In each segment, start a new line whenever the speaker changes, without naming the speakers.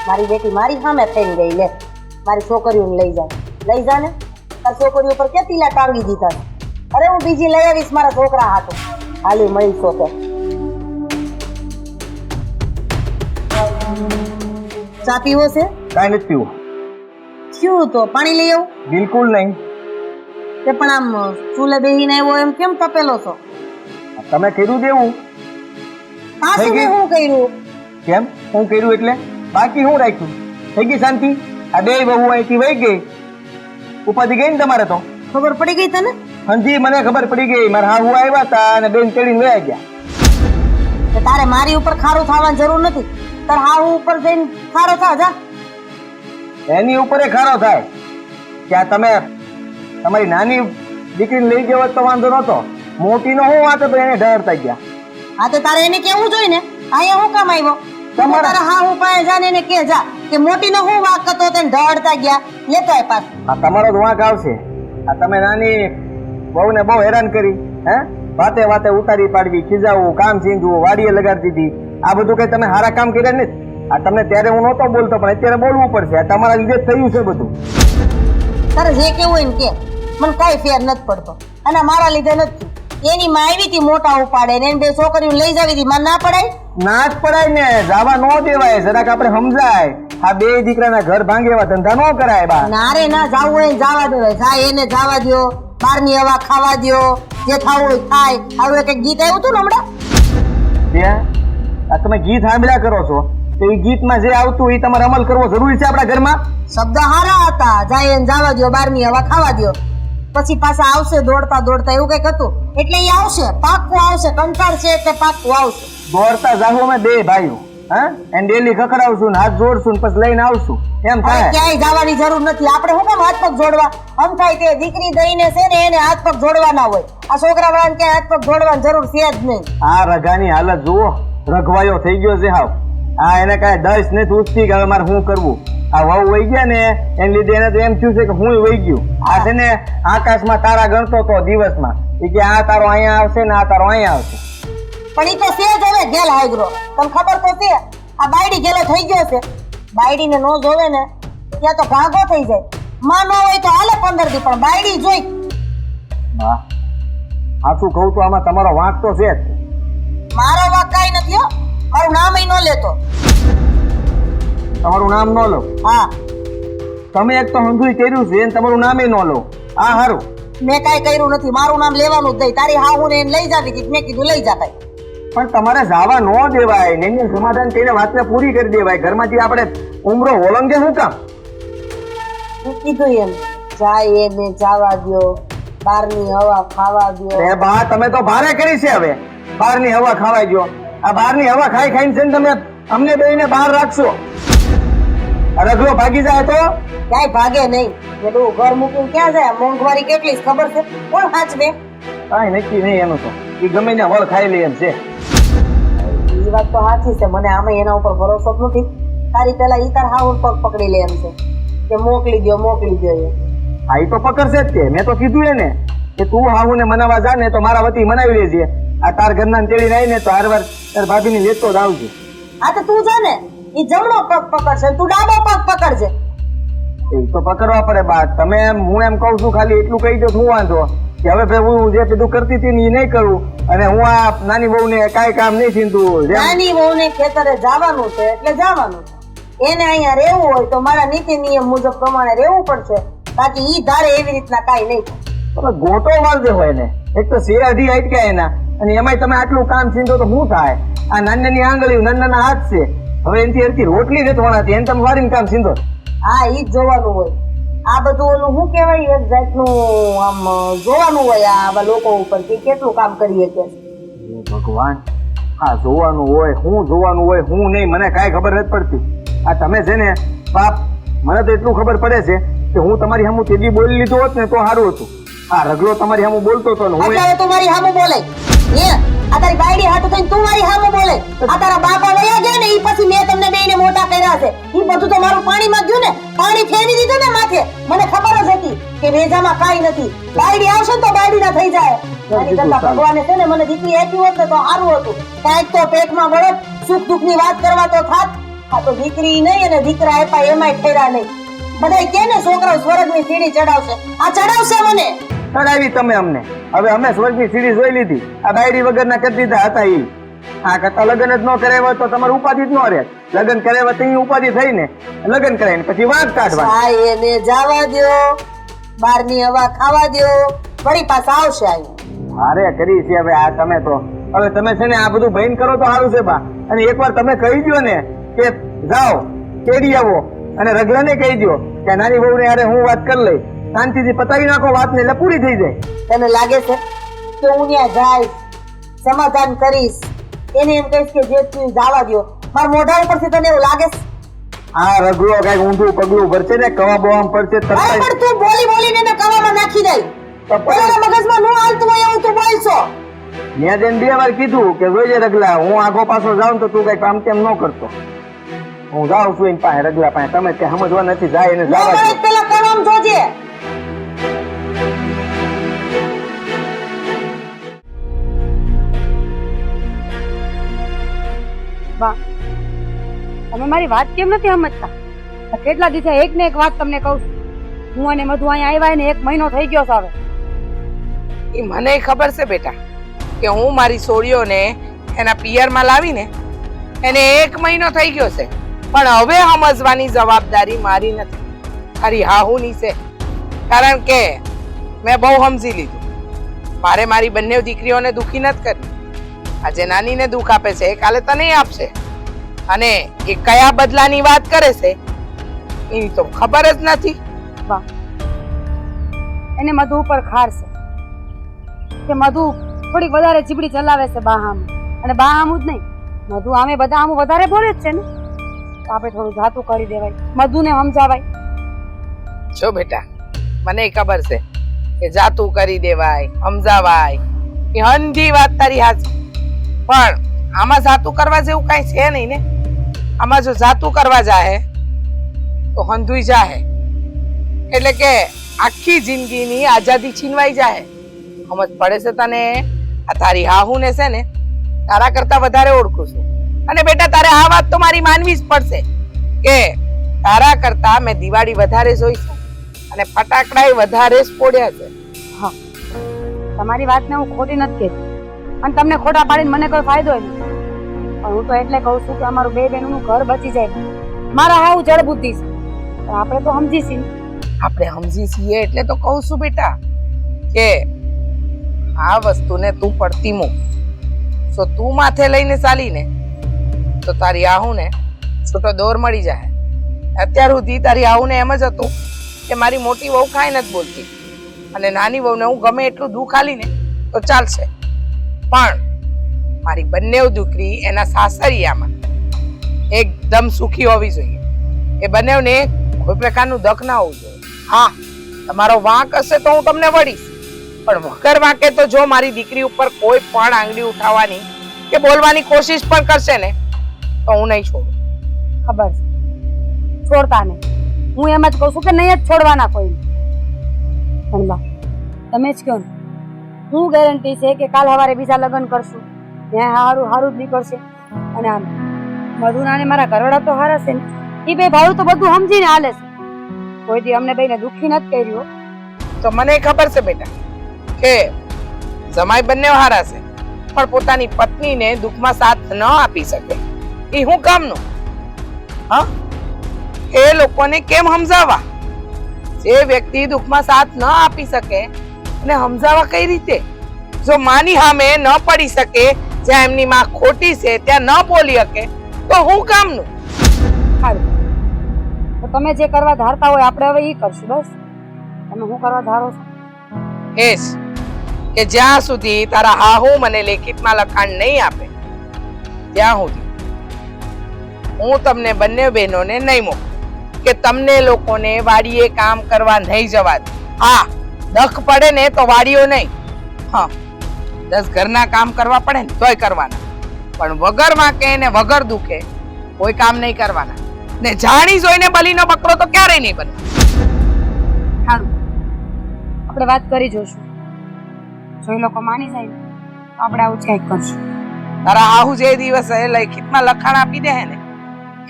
મારી બેટી મારી સામે થઈને ગઈ લે મારી છોકરીઓને લઈ જા ને તાર છોકરીઓ પર કેટલી ટાંગી દીધા અરે હું બીજી લઈ આવીશ મારા છોકરા હાથો હાલી મળી શોકે ચા પીવો છે
કાંઈ નથી પીવું
શું તો પાણી લઈ આવું
બિલકુલ નહીં
તે પણ આમ ચૂલે બેહીને આવ્યો એમ કેમ તપેલો છો
તમે કર્યું દેવું
પાછું મેં શું કર્યું
કેમ હું કર્યું એટલે બાકી હું રાખ્યું થઈ ગઈ શાંતિ આ બે બહુ અહીંથી વહી ગઈ ઉપાધિ ગઈ ને તમારે તો
ખબર પડી ગઈ તને
હંજી મને ખબર પડી ગઈ મારા હાહુ આવ્યા હતા અને બેન ચડીને વયા ગયા
કે તારે મારી ઉપર ખારું થવાની જરૂર નથી તાર હાહુ ઉપર જઈને ખારો થા જા
એની ઉપર એ ખારો થાય ત્યાં તમે તમારી નાની દીકરીને લઈ ગયો તો વાંધો નતો મોટીનો હું વાત હતો એને ડરતા ગયા
હા તો તારે એને કેવું જોઈએ ને અહીંયા હું કામ આવ્યો તારા હાહુ પાસે જા ને એને કે જા કે મોટીનો હું વાક હતો તેને ઢળતા ગયા લેતો આય પાછું
આ તમારો જ વાંક આવશે આ તમે નાની બહુને બહુ હેરાન કરી હે વાતે વાતે ઉતારી પાડવી ખીજાવવું કામ ચીંધવું વાડીએ લગાડી દીધી આ બધું કઈ તમે સારા કામ કર્યા નથી આ તમને ત્યારે હું નહોતો બોલતો પણ અત્યારે બોલવું પડશે આ તમારા લીધે થયું છે બધું
તારે જે કેવું હોય ને કે મને કઈ ફેર નથી પડતો અને મારા લીધે નથી એની માં આવી હતી મોટા ઉપાડે ને બે છોકરીઓ લઈ જાવી હતી મને ના પડાય
ના જ પડાય ને જવા ન દેવાય જરાક આપણે સમજાય આ બે દીકરાના ઘર ભાંગે એવા ધંધા ન કરાય બા
ના રે ના જાવું હોય જવા દો જાય એને જવા દો બહારની હવા ખાવા દો જે ખાવું હોય થાય આવું એક ગીત આવ્યું હતું ને હમણાં
ત્યાં આ તમે ગીત સાંભળ્યા કરો છો તો એ ગીતમાં જે આવતું એ તમારે અમલ કરવો જરૂરી છે આપણા ઘરમાં
શબ્દ હારા હતા જાય એને જવા દો બહારની હવા ખાવા દો પછી પાછા આવશે દોડતા દોડતા એવું કઈક હતું એટલે એ આવશે પાક્કું આવશે કંટાળ છે એટલે પાક્કું આવશે
દોડતા જાહુ અમે બે ભાઈઓ હા એને ડેલી ખખડાવશું ને હાથ જોડશું ને પછી લઈને આવશું એમ થાય
ક્યાંય જવાની જરૂર નથી આપણે શું કામ હાથ પગ જોડવા આમ થાય તે દીકરી દઈને છે ને એને હાથ પગ જોડવાના હોય આ છોકરા વાળાને ક્યાંય હાથ પગ જોડવાની જરૂર છે જ નહીં
આ રઘાની હાલત જુઓ રઘવાયો થઈ ગયો છે હાવ આ એને કાંઈ દસ નથી ઉઠતી કે હવે મારે શું કરવું આ વહુ વહી ગયા ને એને લીધે એને તો એમ થયું છે કે હું વહી ગયું આ છે ને આકાશમાં તારા ગણતો તો દિવસમાં એ કે આ તારો અહીંયા આવશે ને આ તારો અહીંયા આવશે
પણ ઈ તો છે જ હવે ગેલ હાઈગ્રો તમને ખબર તો છે આ બાયડી ગેલો થઈ ગયો છે બાયડીને નો જોવે ને ત્યાં તો ભાગો થઈ જાય માં ન હોય તો હાલે 15 દી પણ બાયડી જોઈ
હા સાચું કહું તો આમાં તમારો વાંક તો છે જ
મારો વાંક કાંઈ નથી હો મારું નામ ય ન લેતો
તમારું નામ ન લો
હા
તમે એક તો હંધુય કર્યું છે અને તમારું નામે ન લો આ હારું
મેં કાંઈ કર્યું નથી મારું નામ લેવાનું જ નહીં તારી હાહુ ને એને લઈ જાવી હતી મેં કીધું લઈ જા ભાઈ
પણ તમારે જવા ન દેવાય એનું સમાધાન કરીને વાતને પૂરી કરી દેવાય ઘરમાંથી આપણે ઉમરો ઓળંગે શું કામ
મેં કીધું એમ જાય એને જવા દો બહારની હવા ખાવા દો
એ બા તમે તો ભારે કરી છે હવે બહારની હવા ખાવાઈ ગયો આ બહારની હવા ખાઈ ખાઈને છે ને તમે અમને બેયને બહાર રાખશો રગલો ભાગી જાય તો
ક્યાંય ભાગે નહીં બધું ઘર મૂકીને ક્યાં જાય મોંઘવારી કેટલી છે ખબર છે કોણ હાચવે
કાંઈ નક્કી નહીં એનું તો એ ગમે ને વળ ખાઈ લે એમ છે
એ વાત તો સાચી છે મને આમાં એના ઉપર ભરોસો જ નથી તારી પેલા ઈ તાર હાવ પગ પકડી લે એમ છે કે મોકલી દો એ
આ ઈ તો પકડશે જ તે મેં તો કીધું એને કે તું હાહુ ને મનાવા જા ને તો મારા વતી મનાવી લેજે આ તાર ઘરના તેડી રહી ને તો હારવાર તાર ભાભીને લેતો જ આવજે
હા તો તું જા ને ઈ જમણો પગ પકડશે તું ડાબો પગ પકડજે
એ તો પકડવા પડે બા તમે હું એમ કહું છું ખાલી એટલું કહી દો શું વાંધો કે હવે ભાઈ હું જે બધું કરતી હતી ને એ નહીં કરું અને હું આ નાની બહુ ને કાંઈ કામ નહીં થીંધું
નાની બહુ ને ખેતરે જવાનું છે એટલે જવાનું છે એને અહીંયા રહેવું હોય તો મારા નીતિ નિયમ મુજબ પ્રમાણે રહેવું પડશે બાકી ઈ ધારે એવી રીતના કાંઈ નહીં
થાય ગોટો વાળજે હોય ને એક તો શેર અઢી અટક્યા એના અને એમાંય તમે આટલું કામ થીંધો તો શું થાય આ નાની આંગળીઓ નાના હાથ છે હવે એનથી હરકી રોટલી નથી વણાતી એને તમે વારીને કામ થીંધો
હા ઈ જ જોવાનું હોય આ બધું ઓલું શું કહેવાય એક જાતનું આમ જોવાનું હોય આવા લોકો ઉપર કે કેટલું કામ કરીએ કે
ભગવાન હા જોવાનું હોય હું જોવાનું હોય હું નહીં મને કાંઈ ખબર નથી પડતી આ તમે છે ને બાપ મને તો એટલું ખબર પડે છે કે હું તમારી સામું તેજી બોલી લીધો હોત ને તો સારું હતું આ રગલો તમારી સામું બોલતો હતો ને હું
તું મારી સામું બોલે હે આ તારી બાયડી હાટુ થઈને તું મારી સામું બોલે આ તારા બાપા વયા ગયા ને ઈ પછી મેં તમને બેયને મોટા કર્યા છે ઈ બધું તો મારું પાણીમાં ગયું ને પાણી ફેરવી દીધું ને માથે મને ખબર જ હતી કે વેજામાં કાઈ નથી બાયડી આવશે ને તો બાયડીના થઈ જાય મારી કરતા ભગવાને છે ને મને દીકરી આપી હોત ને તો સારું હતું કાંઈક તો પેટમાં બળત સુખ દુઃખની વાત કરવા તો થાત આ તો દીકરી નહીં અને દીકરા આપ્યા એમાંય ઠેરા નહીં. બધાય કે ને છોકરાઓ સ્વર્ગની સીડી ચડાવશે, આ ચડાવશે મને.
ચડાવી તમે અમને. હવે અમે સ્વર્ગની સીડી જોઈ લીધી. આ બાયડી વગરના કરી દીધા હતા ઈ. આ કરતા લગ્ન જ ન કરાવ્યા તો તમારે ઉપાધિ જ ન રહે. લગ્ન કરાવ્યા તો ઈ ઉપાધિ થઈ ને. લગ્ન કરાવીને પછી વાંક કાઢવા.
આ એને જવા દ્યો, બહારની હવા ખાવા દ્યો, વળી પાછા આવશે અહીંયા.
અરે કરી છે હવે આ તમે તો. હવે તમે છે ને આ બધું ભઈન કરો તો સારું છે બા. અને એકવાર તમે કહી દો ને કે જાઓ કેડી આવો અને રગડાને કહી દો કે નાની બહુ ને હું વાત કરી લઈ, શાંતિથી પતાવી નાખો વાત ને એટલે પૂરી થઈ જાય.
તને લાગે છે કે હું ત્યાં જઈશ, સમાધાન કરીશ, એને એમ કહીશ કે જે તું જવા દ્યો? મારા મોઢા ઉપરથી તને એવું લાગે છે?
આ રગડો કઈક ઊંધું પગલું ભરશે ને કવા બોવામાં પડશે.
અરે પણ તું બોલી બોલીને એને કવામાં નાખી દઈ. પેલા મગજમાં નો હાલતું હોય એવું તું બોલશો.
મેં જેને 2 વાર કીધું કે જોઈજે રગલા, હું આગો પાછો જાઉં તો તું કઈ કામ તેમ ન કરતો. હું જાઉં છું એની પાસે રગલા પાસે. તમે તે સમજવા નથી, જાય એને જવા દો.
પેલા કવામ જોજે.
વાહ, તમે મારી વાત કેમ નથી સમજતા? કેટલા દિવસે એક ને એક વાત તમને કહું છું. હું અને મધુ અહીંયા આવ્યા ને 1 મહિનો થઈ ગયો છે. હવે
એ મને ખબર છે બેટા કે હું મારી સોળીઓને એના પિયરમાં લાવીને એને 1 મહિનો થઈ ગયો છે, પણ હવે સમજવાની જવાબદારી મારી નથી, તારી હાહુની છે. કારણ કે મેં બહુ સમજી લીધું. મારે મારી બંને દીકરીઓને દુખી નથી કરી. આજે નાનીને દુઃખ આપે છે, કાલે તને આપશે. અને એ કયા બદલાની વાત કરે છે એની તો ખબર જ નથી.
વાહ, એને મધુ ઉપર ખાર છે કે મધુ થોડીક વધારે ચીબડી ચલાવે છે બાહામ. અને બાહામું જ નહીં, મધુ આમે બધા આમ વધારે બોલે જ છે ને. તો આપણે થોડું જાતું કરી દેવાય, મધુને સમજાવાય.
જો બેટા, મને ખબર છે કે જાતું કરી દેવાય, સમજાવાય, એ હંધી વાત તારી હાચી. પણ આમાં જાતું કરવા જેવું કઈ છે નહીં ને. આમાં જો જાતું કરવા જાહે તો હંધુઈ જાહે, એટલે કે આખી જિંદગીની આઝાદી છીનવાઈ જાહે. સમજ પડે છે તને? આ તારી હાહુને છે ને તારા કરતા વધારે ઓળખું છું. અને બેટા તારે આ વાત તો મારી માનવી જ પડશે કે તારા કરતા મેં દિવાળી વધારે જોઈ છે અને ફટાકડા વધારે જ ફોડ્યા છે.
હા, તમારી વાતને હું ખોટી નથી કહેતી અને તમને ખોટા પાડીને મને કોઈ ફાયદો નહીં. પણ હું તો એટલે કહું છું કે અમારું 2 બહેનોનું ઘર બચી જાય. મારા હાવ જળ બુદ્ધિ છે, પણ આપણે તો સમજી છીએ.
આપણે સમજી છીએ એટલે તો કહું છું બેટા કે આ વસ્તુને તું પડતી મૂક. તો તું માથે લઈને ચાલીને તો તારી આહુને છૂટો દોર મળી જાય. અત્યાર સુધી તારી આહુને એમ જ હતું કે મારી મોટી વહુ કાંઈ નથી બોલતી અને નાની વહુને હું ગમે એટલું દુઃખ આલીને તો ચાલશે. પણ મારી બંને દીકરી એના સાસરિયામાં એકદમ સુખી હોવી જોઈએ. એ બંનેને કોઈ પ્રકારનું દખ ના હોવું જોઈએ. હા, તમારો વાંક હશે તો હું તમને વળીશ, પણ વગર વાંકે તો જો મારી દીકરી ઉપર કોઈ પણ આંગળી ઉઠાવવાની કે બોલવાની કોશિશ પણ કરશે ને તો હું નહીં છોડું.
ખબર છે, છોડતા નહીં. હું એમ જ કહું છું કે નહીં જ છોડવાના કોઈ. પણ બા, તમે જ કહો ને, હું ગેરંટી છે કે કાલ સવારે બીજા લગ્ન કરશું, ત્યાં હારું હારું જ નીકળશે. અને આમ મધુના ને મારા ઘરવાળા તો હારા છે ને, એ બે ભાડું તો બધું સમજીને હાલે છે. કોઈ દી અમને બેને દુઃખી નથી કર્યું.
તો મને ખબર છે બેટા કે જમાઈ બંને હારા છે, પણ પોતાની પત્નીને દુઃખમાં સાથ ન આપી શકે એ હું કામનું? હા, એ લોકોને કેમ સમજાવવા? જે વ્યક્તિ દુઃખમાં સાથ ન આપી શકે એને સમજાવવા કઈ રીતે? જો માની સામે ન પડી શકે, જ્યાં એમની માં ખોટી છે ત્યાં ન બોલી શકે તો હું કામનું?
સારું, તો તમે જે કરવા ધારતા હોય આપણે હવે એ કરશું. બસ તમે શું કરવા ધારો છો?
એ જ કે જ્યાં સુધી તારા હાહુ મને લેખિતમાં લખાણ નહીં આપે ત્યાં સુધી હું તમને બંને બહેનોને નહીં મોકલું કે તમને લોકોને વાડીએ કામ કરવા નહીં જવા દે. હા, દખ પડે ને તો વાડીઓ નહીં, હા 10 ઘરના કામ કરવા પડે ને તોય કરવાના, પણ વગર વાંકે ને વગર દુખે કોઈ કામ નહીં કરવાના. ને જાણી જોઈને બલીનો બકરો તો ક્યારેય નહીં બને.
સારું, આપણે વાત કરી જોઈશું. જો એ લોકો માની જાય ને તો આપણે આવું ચેક કરશું.
તારા હાહુ જે દિવસે લેખિતમાં લખાણ આપી દે ને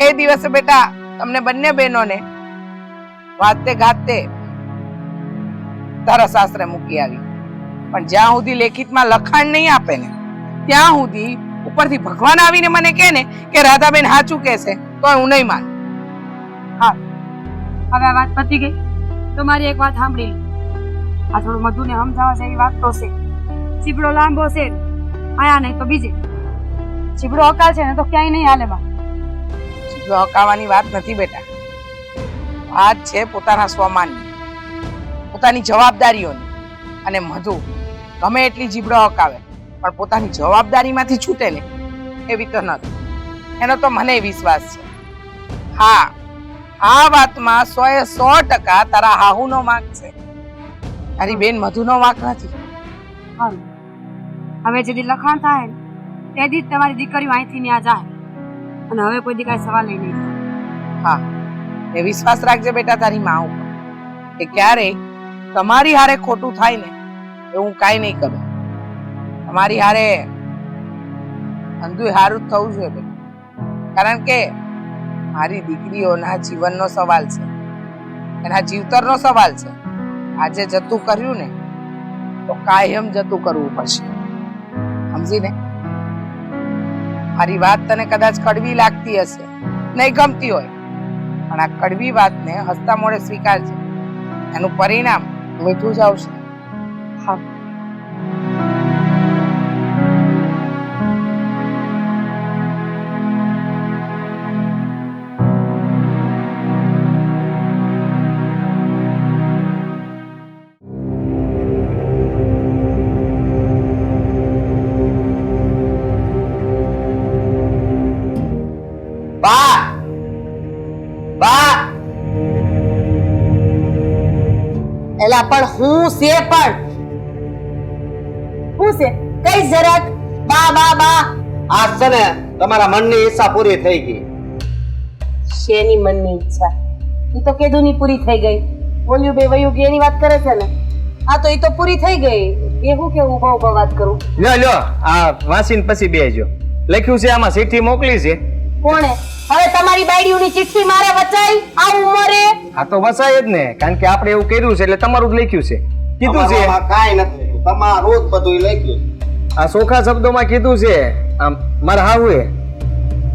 એ દિવસે બેટા તમને બંને બહેનોને વાતે ગાતે તારા સાસરે મૂકી આવી, પણ જ્યાં સુધી લેખિતમાં લખાણ નહીં આપે ને ત્યાં સુધી ઉપરથી ભગવાન આવીને મને કહે ને કે રાધાબેન સાચું કહેશે તો હું નહીં માનું.
હા, હવે આ વાત પતી ગઈ તો મારી એક વાત સાંભળી લો. આ થોડું મધુને સમજાવવા જેવી વાત તો છે. ચીબડો લાંબો છે, આયા નહીં તો બીજે. ચીબડો અકાળ છે ને તો ક્યાંય નહીં હાલે બા.
જીભડો હકાવવાની વાત નથી બેટા, વાત છે પોતાના સ્વમાનની, પોતાની જવાબદારીઓની. અને મધુ ગમે એટલી જીભડો હકાવે પણ પોતાની જવાબદારીમાંથી છૂટે ને એવી તો નથી. એનો તો મને વિશ્વાસ છે. હા, આ વાતમાં 100% તારા હાહુનો વાંક છે, તારી બેન મધુનો વાંક નથી.
હા, હવે જેથી લખાણ થાય ને તેથી જ તમારી દીકરીઓ અહીંથી ત્યાં જાય, અને હવે કોઈ દી કાંઈ સવાલ નહીં થાય.
હા, એ વિશ્વાસ રાખજે બેટા તારી મા ઉપર કે ક્યારેય તમારી હારે ખોટું થાય ને એવું કાંઈ નહીં કરું. તમારી હારે અંધુય હારું જ થવું જોઈએ બેટા, કારણ કે મારી દીકરીઓના જીવનનો સવાલ છે, એના જીવતરનો સવાલ છે. આજે જતું કર્યું ને તો કાયમ જતું કરવું પડશે, સમજીને? મારી વાત તને કદાચ કડવી લાગતી હશે, નહીં ગમતી હોય, પણ આ કડવી વાતને હસતા મોઢે સ્વીકારજે, એનું પરિણામ મીઠું જ આવશે.
હા,
બા બા
એલા પણ હું છે પણ હું છે કઈ જરાક બા બા બા
આજ છે ને તમારા મનની ઈચ્છા પૂરી થઈ ગઈ.
શેની મનની ઈચ્છા? ઈ તો કેદુની પૂરી થઈ ગઈ. બોલ્યું બે વયું કે એની વાત કરે છે ને, આ તો ઈ તો પૂરી થઈ ગઈ. એ હું કે ઉભા ઉભા વાત કરું?
લ્યો લ્યો આ વાંચીને પછી બેસજો. લખ્યું છે આમાં, ચિઠ્ઠી મોકલી છે.
કોણે? હવે તમારી બાયડીઓની ચિઠ્ઠી મારે વચાઈ આ ઉંમરે?
આ તો વસાય જ ને, કારણ કે આપણે એવું કર્યું છે એટલે તમારું જ લખ્યું છે. કીધું છે
આમાં કાંઈ નથી, તમારું જ બધું લખ્યું.
આ સોખા શબ્દોમાં કીધું છે આમ મારા હાહુએ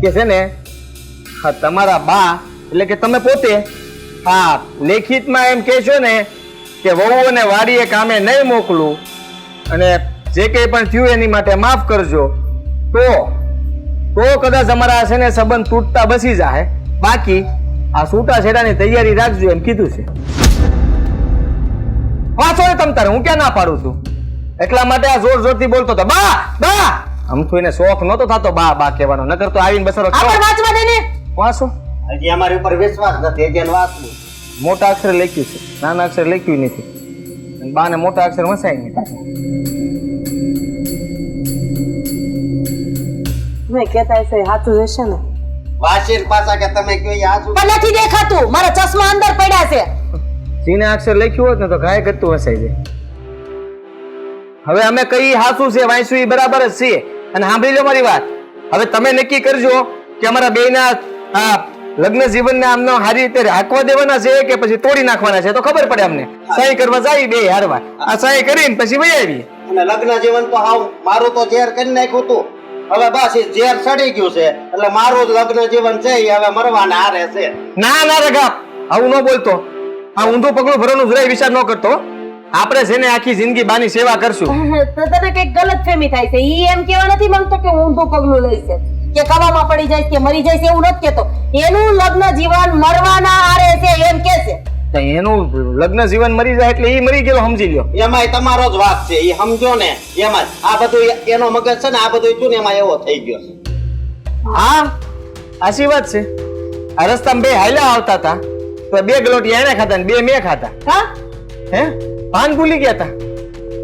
કે છે ને, હા તમારા બા એટલે કે તમે પોતે હા લેખિતમાં એમ કહેશો ને કે વહુઓને વાડીએ કામે નહીં મોકલું અને જે કંઈ પણ થયું એની માટે માફ કરજો, તો કદાચ અમારા છે ને સંબંધ તૂટતા બસી જાય. બાકી આ છૂટાછેડાની તૈયારી રાખજો એમ કીધું છે. વાંચો ને તમ તારે, હું ક્યાં ના પાડું છું. એટલા માટે આ જોર જોરથી બોલતો હતો બા બા. આમ તો એને શોખ નહોતો થતો બા બા કહેવાનો, નકર તો આવીને બસરો
આપણે વાંચવા દે ને.
વાંચો.
હજી અમારી ઉપર વિશ્વાસ નથી, હજી એને વાંચવું.
મોટા અક્ષરે લખ્યું છે, નાના અક્ષર લખ્યું નથી. અને બાને મોટા અક્ષર વસાય નહીં.
મેં કહેતા હશે સાચું હશે ને?
વાંચીને પાછા કે તમે કયો એ હાચું.
પણ નથી દેખાતું, મારા ચશ્મા અંદર પડ્યા છે.
સીના અક્ષર લખ્યું હોત ને તો ગાય કરતું વસાઈ જાય. હવે અમે કઈ હાસું છે વાંચું એ બરાબર જ છે. અને સાંભળી લો મારી વાત, હવે તમે નક્કી કરજો કે અમારા બેયના આ લગ્ન જીવનને આમનો સારી રીતે રાખવા દેવાના છે કે પછી તોડી નાખવાના છે, તો ખબર પડે અમને. સહી કરવા જાય બે હારવા, આ સહી કરીને પછી વહી આવી.
અને લગ્ન જીવન તો હાવ મારું તો ઝેર કરી નાખ્યું હતું. હવે બસ એ ઝેર ચડી ગયું છે એટલે મારું જ લગ્ન જીવન છે એ હવે મરવાના હારે છે.
ના ના રગા, આવું ન બોલતો. આ ઊંધું પગલું ભરવાનું જરાય વિચાર ન કરતો. આપણે છે ને આખી જિંદગી બાની સેવા કરશું.
તો તને કઈક ગલત ફેમી થાય છે. ઈ એમ કેવા નથી માંગતો કે હું ઊંધું પગલું લઈશ કે કવામાં પડી જાય કે મરી જાય છે, એવું નથી કેતો. એનું લગ્ન જીવન મરવાના આરે છે એમ કે છે.
તો એનું લગ્ન જીવન મરી જાય એટલે એ મરી ગયેલો સમજી લ્યો.
એમાંય તમારો જ વાક છે, એ સમજો ને. એમાં આ બધું એનો મગજ છે ને, આ બધું શું ને એમાં એવો થઈ ગયો છે.
હા આશી વાત છે. આ રસ્તામાં બે હાલ્યા આવતા હતા તો બે ગલોટી એને ખાતા ને બે મેં ખાતા.
હા
હે પાન ભૂલી ગયા હતા.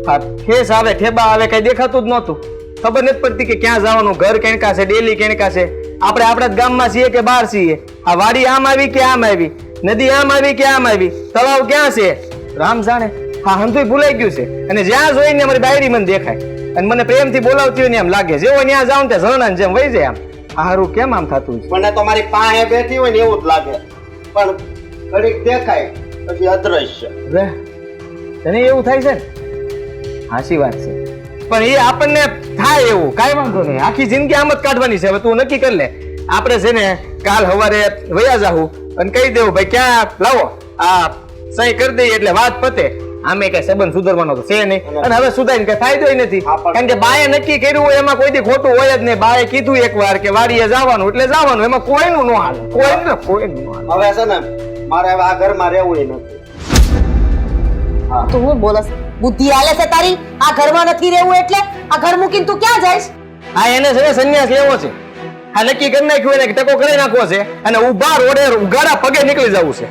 હા ખેસ આવે ઠેબા આવે કઈ દેખાતું જ નહોતું. ખબર નથી પડતી કે ક્યાં જવાનું, ઘર કેણકા છે, ડેલી કેણકા છે. આપણે આપણા જ ગામમાં છીએ કે બહાર છીએ. આ વાડી આમ આવી કે આમ આવી, નદી આમ આવી કે આમ આવી, તળાવ ક્યાં છે રામ જાણે. હા હંધુય ભૂલાઈ ગયું છે. અને જ્યાં જોઈને અમારી બાયડી મને દેખાય અને મને પ્રેમથી બોલાવતી હોય ને એમ લાગે, જેવો ત્યાં જાઉં ત્યાં ઝરણા જેમ વહી જાય. આમ હારું કેમ આમ થતું છે?
મને તો મારી પાસે બેઠી હોય ને એવું જ લાગે, પણ ઘડીક દેખાય પછી અદ્રશ્ય.
રે, તને એવું થાય છે ને? હાચી વાત છે, પણ એ આપણને થાય એવું કાંઈ વાંધો નહીં. આખી જિંદગી આમ જ કાઢવાની છે. હવે તું નક્કી કરી લે. આપણે છે ને કાલ સવારે વયા જાહું અને કહી દેવું ભાઈ ક્યાં લાવો આ સહી કરી દઈએ એટલે વાત પતે. આમે કઈ સંબંધ સુધરવાનો તો છે નહીં, અને હવે સુધારીને કઈ ફાયદો નથી. કારણ કે બાએ નક્કી કર્યું હોય એમાં કોઈ દી ખોટું હોય જ નહીં. બાએ કીધું એકવાર કે વાડીએ જવાનું એટલે જવાનું, એમાં કોઈનું ન હાલે. કોઈનું ન હાલે.
હવે છે ને મારે હવે આ ઘરમાં રહેવું નથી.
તું હું બોલસ? બુદ્ધિ હાલે છે તારી? આ ઘરમાં નથી રહેવું એટલે આ ઘર મૂકીને તું ક્યાં જઈશ?
આ એને છે ને સંન્યાસ લેવો છે. આ નક્કી કરી નાખ્યું એને કે ટકો કરી નાખવો છે અને ઉભા રોડે ઉગાડા પગે નીકળી જવું છે.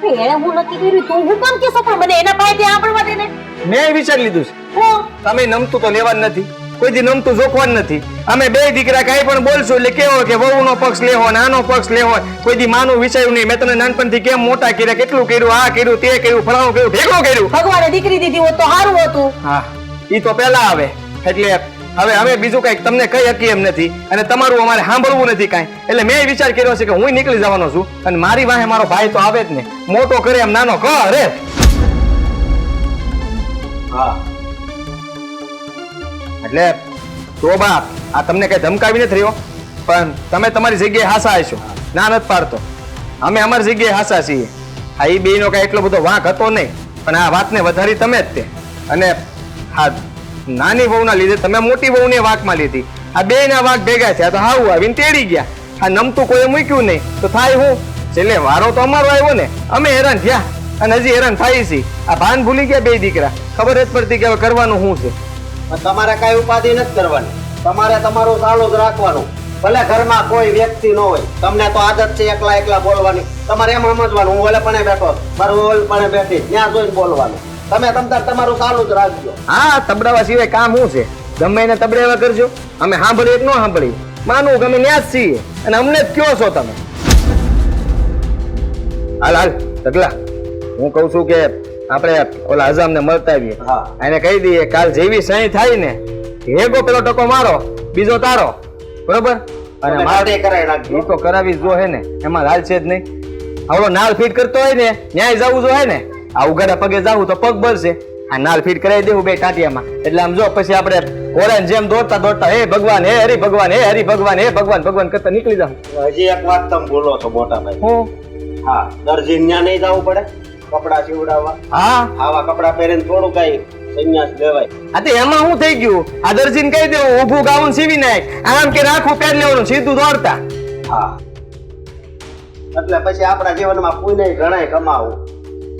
એને હું નક્કી કર્યું, તું હું કામ કેસો? પણ મને એના પાસે ત્યાં આપણવા દે ને.
મેં વિચારી લીધું છે.
હું
તમે નમતું તો લેવાનું નથી, કોઈ દી નમતું જોખવાનું નથી. અમે બે દીકરા કાંઈ પણ બોલશું એટલે કેવો કે વહુનો પક્ષ લેવો ને આનો પક્ષ લેવો. કોઈ દી માનું વિચાર્યું નહીં. મેં તને નાનપણથી કેમ મોટા કર્યા, કેટલું કર્યું, આ કર્યું, તે કર્યું, ફલાણું કર્યું, ઢેકણું કર્યું.
ભગવાને દીકરી દીધી હોત તો સારું હતું.
હા, ઈ તો પહેલા આવે. એટલે હવે અમે બીજું કઈ તમને કઈ હકી એમ નથી અને તમારું અમારે સાંભળવું નથી કાંઈ. એટલે મેં વિચાર કર્યો છે કે હું નીકળી જવાનો છું અને મારી વાહે મારો ભાઈ તો આવે જ ને. મોટો કરે એમ નાનો કરે.
હા,
એટલે તો બાપ આ તમને કઈ ધમકાવી નથી રહ્યો, પણ તમે તમારી જગ્યાએ હાસા હશો. ના નથી પાડતો, અમે અમારી જગ્યાએ હાસા છીએ. આ ઈ બેયનો કઈ એટલો બધો વાંક હતો નહીં, પણ આ વાતને વધારી તમે જ તે. અને હા, નાની વહુના લીધે તમે મોટી વહુને વાંકમાં લીધી. આ બેયના વાંક ભેગા થયા તો હાવું આવીને તેડી ગયા. આ નમતું કોઈ મૂક્યું નહીં તો થાય હું? છેલ્લે વારો તો અમારો આવ્યો ને. અમે હેરાન થયા અને હજી હેરાન થાય છે. આ ભાન ભૂલી ગયા બે દીકરા. ખબર જ પડતી કે હવે કરવાનું શું છે.
પણ તમારે કઈ ઉપાધિ નથી કરવાની. તમારે તમારું ચાલુ જ રાખવાનું. ભલે ઘરમાં કોઈ વ્યક્તિ ન હોય, તમને તો આદત છે એકલા એકલા બોલવાની. તમારે એમ સમજવાનું હું ઓલે પણ બેઠો, મારું ઓલે પણ બેઠી, ત્યાં જોઈને બોલવાનું. તમે તમારું ચાલુ જ રાખજો.
હા, તબડાવા સિવાય કામ શું છે? ગમે એને તબડાવા કરજો. અમે સાંભળીએ કે ન સાંભળીએ, માનવું કે અમે ન્યા જ છીએ અને અમને જ કયો છો તમે. હાલ હાલ ઢગલા, હું કઉ છું કે આપણે ઓલા હજામને મળતા આવીએ.
હા.
એને કહી દઈએ કાલ જેવી સહી થાય ને હેગો પેલો ટકો મારો, બીજો તારો, બરોબર? અને મારે
કરાવી નાખજો.
એ તો કરાવી જો હે ને, એમાં હાલ છે જ નહીં. આવડો નાલ ફીટ કરતો હોય ને ન્યાય જવું જો હે ને, આ ઉગાડા પગે જાવું તો પગ બળશે. આ નાલ ફીટ કરાવી દેવું બે ટાંટિયામાં. એટલે આમ જો પછી આપણે ઘોડાને જેમ દોડતા દોડતા હે ભગવાન, હે હરિ ભગવાન, હે હરિ ભગવાન, હે ભગવાન ભગવાન કરતા નીકળી જાવ.
હજી એક વાત તમે ભૂલો છો મોટા ભાઈ.
હું
હા, દરજી ત્યાં નહીં જવું પડે કપડા સીવડાવવા.
હા,
આવા કપડા પહેરીને થોડું કઈ સંન્યાસ લેવાય.
આ તે એમાં શું થઈ ગયું? આ દરજીને કહી દેવું ઊભું ગાઉન સીવી નાખ, આમ કે રાખું પહેરી લેવાનું, સીધું દોડતા.
હા, એટલે પછી આપણા જીવનમાં પુણ્ય ઘણાય કમાવું.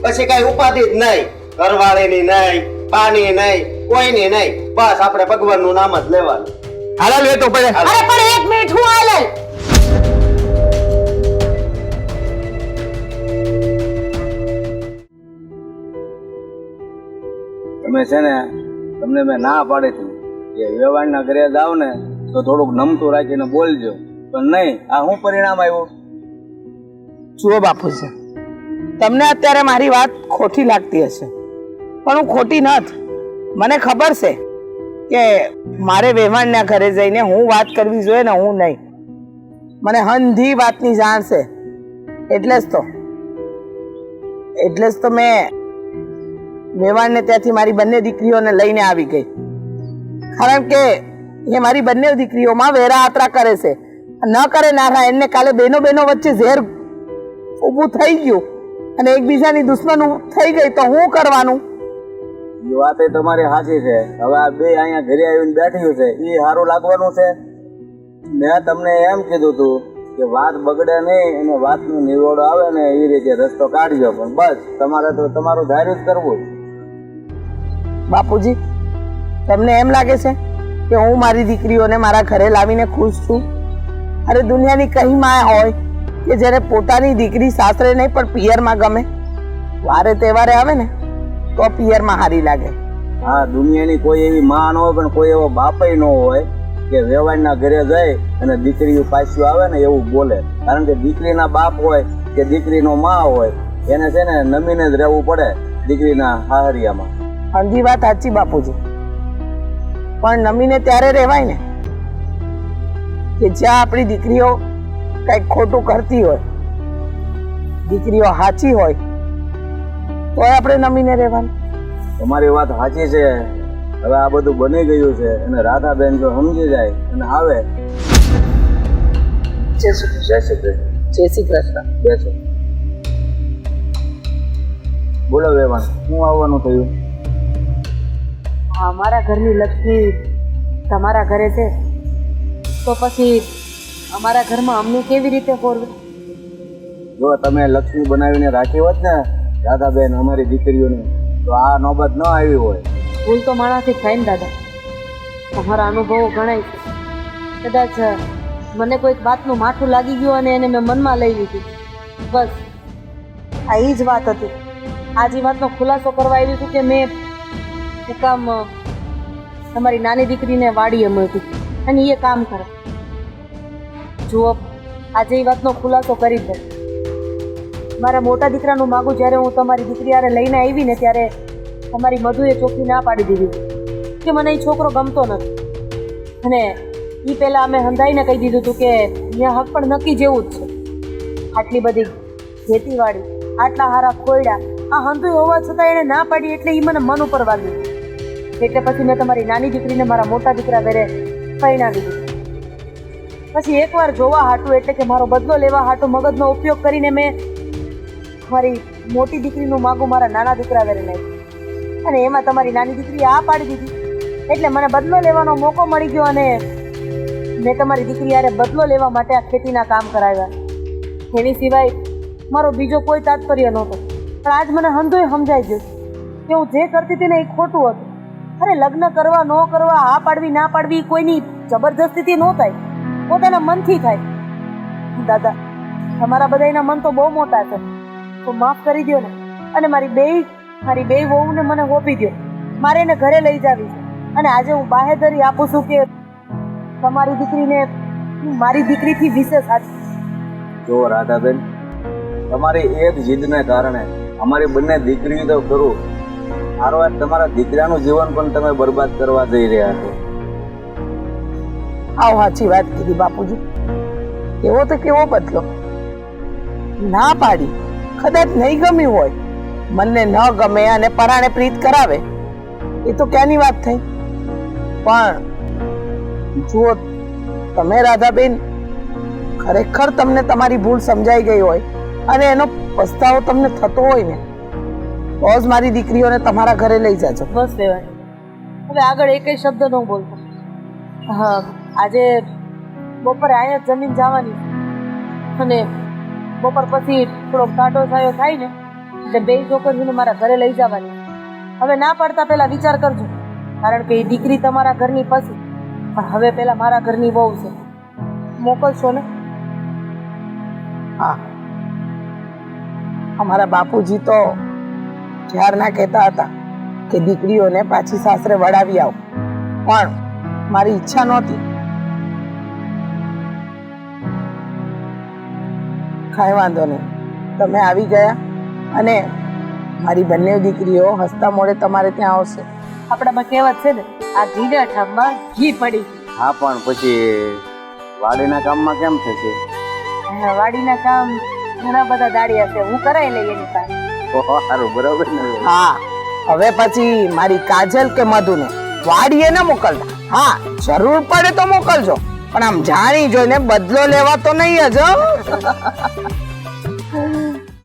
પછી કઈ ઉપાધિ જ નહીં, ઘરવાળીની નહીં, પાણી નહીં, કોઈની નહીં. બસ આપણે ભગવાનનું નામ જ લેવાનું.
હાલ લેતો પડે.
અરે પણ એક મિનિટ, હું હાલે.
તમે છે ને, તમને મેં ના પાડી હતી કે વ્યવહારના ઘરે જાવ ને તો થોડુંક નમતું રાખીને બોલજો, પણ નહીં. આ શું પરિણામ આવ્યું?
જુઓ બાપુજી, તમને અત્યારે મારી વાત ખોટી લાગતી હશે, પણ હું ખોટી નથી. મને ખબર છે કે મારે વેવાણના ઘરે જઈને હું વાત કરવી જોઈએ ને હું નહીં. મને હંધી વાતની જાણ છે. એટલે જ તો મેં વેવાણને ત્યાંથી મારી બંને દીકરીઓને લઈને આવી ગઈ. કારણ કે એ મારી બંને દીકરીઓમાં વેરા આતરા કરે છે. ન કરે ના એને કાલે બેનો વચ્ચે ઝેર ઊભું થઈ ગયું અને એકબીજાની દુશ્મન થઈ ગઈ તો હું કરવાનું?
એ વાત એ તમારી સાચી છે. હવે આ બે અહીંયા ઘરે આવીને બેઠ્યું છે એ સારું લાગવાનું છે? મેં તમને એમ કીધું હતું કે વાત બગડે નહીં અને વાતનો નિવેડો આવે ને એ રીતે રસ્તો કાઢજો, પણ બસ તમારે તો તમારું ધાર્યું જ કરવું.
બાપુજી, તમને એમ લાગે છે કે હું મારી દીકરીઓને મારા ઘરે લાવીને ખુશ છું? અરે દુનિયાની કઈ માં હોય કે જ્યારે પોતાની દીકરી સાસરે નહીં પણ પિયરમાં ગમે? વારે તહેવારે આવે ને તો પિયરમાં હારી લાગે.
હા, દુનિયાની કોઈ એવી માં ન હોય પણ કોઈ એવો બાપય ન હોય કે વેવાણના ઘરે જાય અને દીકરીઓ પાછું આવે ને એવું બોલે. કારણ કે દીકરીના બાપ હોય કે દીકરીનો માં હોય એને છે ને નમીને જ રહેવું પડે દીકરીના હાહરિયામાં.
અંધી વાત સાચી બાપુજી, પણ નમીને ત્યારે રહેવાય ને કે જ્યાં આપણી દીકરીઓ કંઈક ખોટું કરતી હોય, દીકરીઓ સાચી હોય તો આપણે નમીને રહેવાનું.
તમારી વાત સાચી છે. હવે આ બધું બની ગયું છે અને રાધાબેન જો સમજી જાય અને આવે.
જય શ્રી કૃષ્ણ.
જય શ્રી કૃષ્ણ.
જય શ્રી કૃષ્ણ.
બેસો. બોલો વેવાણ, શું આવવાનું થયું?
અમારા ઘરની લક્ષ્મી તમારા ઘરે છે તો પછી અમારા ઘરમાં અમને કેવી રીતે ફોરવે?
જો તમે લક્ષ્મી બનાવીને રાખી હોત ને રાધાબેન અમારી દીકરીઓને, તો આ નોબત ન આવી હોય.
ભૂલ તો મારાથી થાય ને દાદા, તમારા અનુભવો ગણાય છે. કદાચ મને કોઈક વાતનું માથું લાગી ગયું અને એને મેં મનમાં લઈ લીધું, બસ આ એ જ વાત હતી. આ જ વાતનો ખુલાસો કરવા આવી હતું કે મેં એ કામ તમારી નાની દીકરીને વાડીએ મળતી અને એ કામ કરે. જુઓ, આજે એ વાતનો ખુલાસો કરી દે. મારા મોટા દીકરાનું માગું જ્યારે હું તમારી દીકરી હારે લઈને આવી ને ત્યારે તમારી મધુએ ચોખ્ખી ના પાડી દીધી કે મને એ છોકરો ગમતો નથી. અને એ પહેલાં અમે હંધાઈને કહી દીધું હતું કે અહીંયા હક પણ નક્કી જેવું જ છે. આટલી બધી ખેતીવાડી, આટલા હારા ખોયડા, આ હંધુય હોવા છતાં એણે ના પાડી એટલે એ મને મન ઉપર વાગ્યું. એટલે પછી મેં તમારી નાની દીકરીને મારા મોટા દીકરા ઘરે પરણાવી દીધી. પછી એકવાર જોવા હાટું એટલે કે મારો બદલો લેવા હાટું મગજનો ઉપયોગ કરીને મેં મારી મોટી દીકરીનું માગું મારા નાના દીકરા ઘરે નાખ્યું અને એમાં તમારી નાની દીકરીએ આ પાડી દીધી. એટલે મને બદલો લેવાનો મોકો મળી ગયો અને મેં તમારી દીકરી યારે બદલો લેવા માટે આ ખેતીના કામ કરાવ્યા. એની સિવાય મારો બીજો કોઈ તાત્પર્ય નહોતો. પણ આજ મને હંધોય સમજાઈ ગયું કે હું જે કરતી હતી ને એ ખોટું હતું. અરે લગ્ન કરવા ન કરવા, આ પાડવી ના પાડવી કોઈની જબરજસ્તીથી ન થાય, પોતાના મનથી થાય. દાદા, તમારા બધાના મન તો બહુ મોટા છે, તો માફ કરી દો ને. અને મારી બે વહુને મને હોપી દો. મારે એને ઘરે લઈ જાવી છે અને આજે હું બાહેધરી આપું છું કે તમારી દીકરીને મારી દીકરીથી વિશેષ સાચી.
જો રાધાબેન, તમારી એક જીદને કારણે અમારી બંને દીકરી તો ખરું, આરો તમારા દીકરાનું જીવન પણ તમે બરબાદ કરવા જઈ રહ્યા છો.
આવ સાચી વાત કીધી બાપુજી. એવો તો કેવો બદલો. ના પાડી, કદાચ નહીં ગમ્યું હોય, મનને ન ગમે અને પરાણે પ્રીત કરાવે, એ તો ક્યાંની વાત થઈ. પણ જુઓ, તમે રાધાબેન ખરેખર તમને તમારી ભૂલ સમજાઈ ગઈ હોય અને એનો પસ્તાવો તમને થતો હોય ને, તો જ મારી દીકરીઓને તમારા ઘરે લઈ જાજો.
બસ લેવાય, હવે આગળ એકેય શબ્દ ન બોલતો. હા, આજે બપોરે અહીંયા જમીન જવાની અને બપોર પછી થોડોક ટાઢો છાયો થાય ને એટલે બે છોકરીઓને મારા ઘરે લઈ જવાની. હવે ના પાડતા પહેલા વિચાર કરજો, કારણ કે એ દીકરી તમારા ઘરની પછી, પણ હવે પહેલા મારા ઘરની બહુ છે. મોકલશો ને?
હા, અમારા બાપુજી તો ક્યારના કહેતા હતા કે દીકરીઓને પાછી સાસરે વળાવી આવો, પણ મારી ઈચ્છા નહોતી. કાંઈ વાંધો નહીં, તમે આવી ગયા અને મારી બંને દીકરીઓ હસતા મોડે તમારે ત્યાં આવશે.
આપણામાં કહેવત છે ને, આ ઘીના ઠામમાં ઘી પડી.
હા, પણ પછી વાડીના કામમાં કેમ થશે?
વાડીના કામ ઘણા બધા દાડિયા છે, હું કરાવી લઈ એની પાસે.
સારું, બરાબર ને?
હા, હવે પછી મારી કાજલ કે મધુને વાડીએ ન મોકલતા. હા, જરૂર પડે તો મોકલજો, પણ આમ જાણી જોઈને બદલો લેવા તો નહીં જ.